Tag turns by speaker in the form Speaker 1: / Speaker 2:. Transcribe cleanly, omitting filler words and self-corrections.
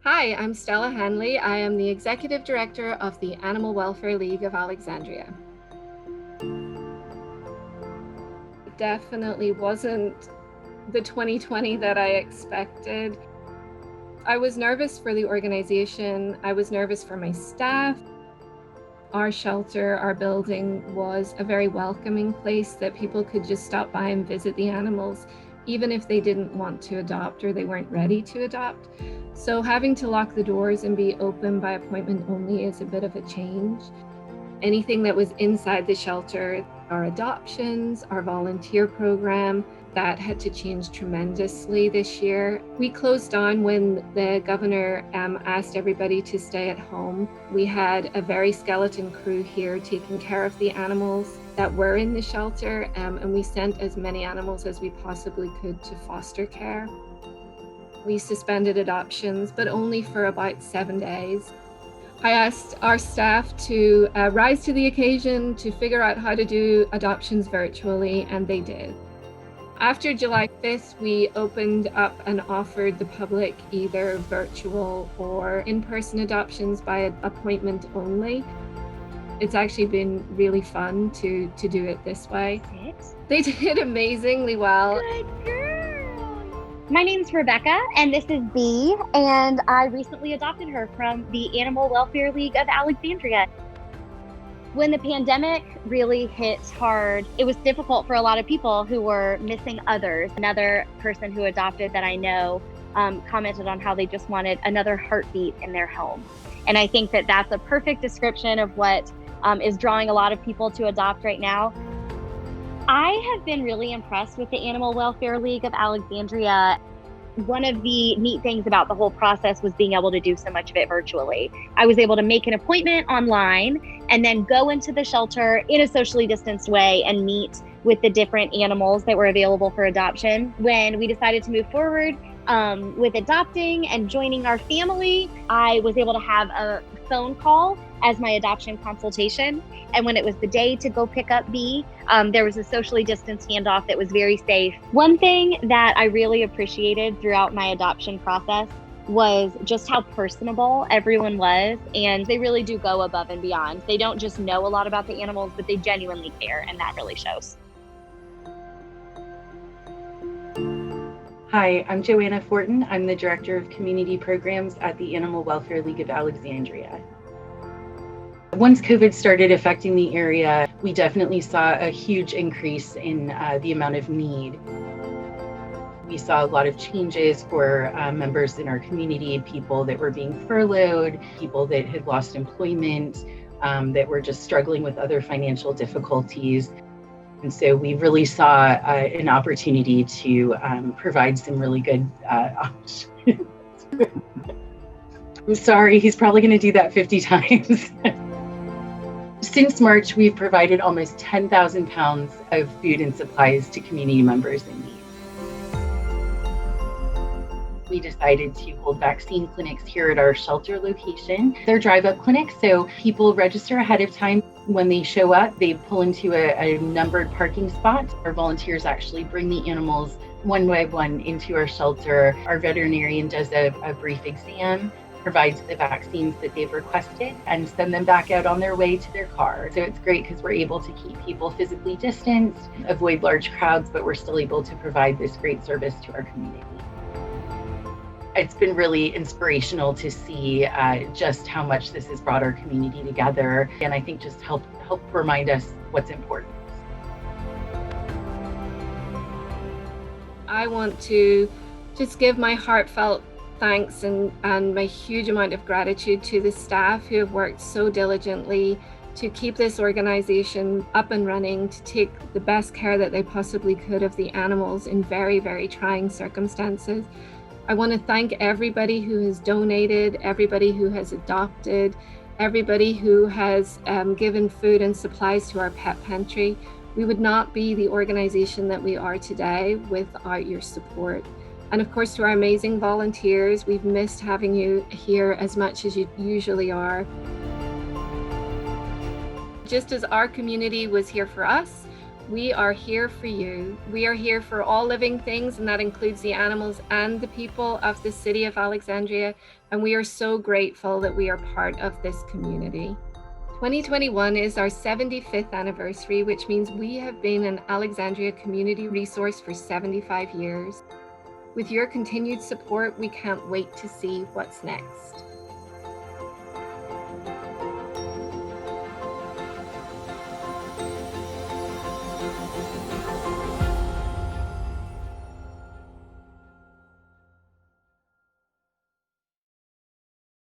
Speaker 1: Hi, I'm Stella Hanley. I am the Executive Director of the Animal Welfare League of Alexandria. It definitely wasn't the 2020 that I expected. I was nervous for the organization. I was nervous for my staff. Our shelter, our building was a very welcoming place that people could just stop by and visit the animals, even if they didn't want to adopt or they weren't ready to adopt. So having to lock the doors and be open by appointment only is a bit of a change. Anything that was inside the shelter, our adoptions, our volunteer program, that had to change tremendously this year. We closed down when the governor asked everybody to stay at home. We had a very skeleton crew here taking care of the animals that were in the shelter, and we sent as many animals as we possibly could to foster care. We suspended adoptions, but only for about 7 days. I asked our staff to rise to the occasion to figure out how to do adoptions virtually, and they did. After July 5th, we opened up and offered the public either virtual or in-person adoptions by appointment only. It's actually been really fun to do it this way. They did amazingly well.
Speaker 2: Good girl. My name's Rebecca, and this is Bee, and I recently adopted her from the Animal Welfare League of Alexandria. When the pandemic really hit hard, it was difficult for a lot of people who were missing others. Another person who adopted that I know commented on how they just wanted another heartbeat in their home. And I think that that's a perfect description of what is drawing a lot of people to adopt right now. I have been really impressed with the Animal Welfare League of Alexandria. One of the neat things about the whole process was being able to do so much of it virtually. I was able to make an appointment online and then go into the shelter in a socially distanced way and meet with the different animals that were available for adoption. When we decided to move forward with adopting and joining our family, I was able to have a phone call as my adoption consultation. And when it was the day to go pick up Bee, there was a socially distanced handoff that was very safe. One thing that I really appreciated throughout my adoption process was just how personable everyone was. And they really do go above and beyond. They don't just know a lot about the animals, but they genuinely care. And that really shows.
Speaker 3: Hi, I'm Joanna Fortin. I'm the Director of Community Programs at the Animal Welfare League of Alexandria. Once COVID started affecting the area, we definitely saw a huge increase in the amount of need. We saw a lot of changes for members in our community, people that were being furloughed, people that had lost employment, that were just struggling with other financial difficulties. And so we really saw an opportunity to provide some really good options. I'm sorry, he's probably going to do that 50 times. Since March, we've provided almost 10,000 pounds of food and supplies to community members in need. We decided to hold vaccine clinics here at our shelter location. They're drive-up clinics, so people register ahead of time. When they show up, they pull into a numbered parking spot. Our volunteers actually bring the animals one by one into our shelter. Our veterinarian does a brief exam, provides the vaccines that they've requested, and send them back out on their way to their car. So it's great because we're able to keep people physically distanced, avoid large crowds, but we're still able to provide this great service to our community. It's been really inspirational to see just how much this has brought our community together, and I think just help remind us what's important.
Speaker 1: I want to just give my heartfelt thanks and my huge amount of gratitude to the staff who have worked so diligently to keep this organization up and running, to take the best care that they possibly could of the animals in very, very trying circumstances. I want to thank everybody who has donated, everybody who has adopted, everybody who has given food and supplies to our pet pantry. We would not be the organization that we are today without your support. And of course, to our amazing volunteers, we've missed having you here as much as you usually are. Just as our community was here for us, We are here for you. We are here for all living things, and that includes the animals and the people of the city of Alexandria. And we are so grateful that we are part of this community. 2021 is our 75th anniversary, which means we have been an Alexandria community resource for 75 years. With your continued support, we can't wait to see what's next.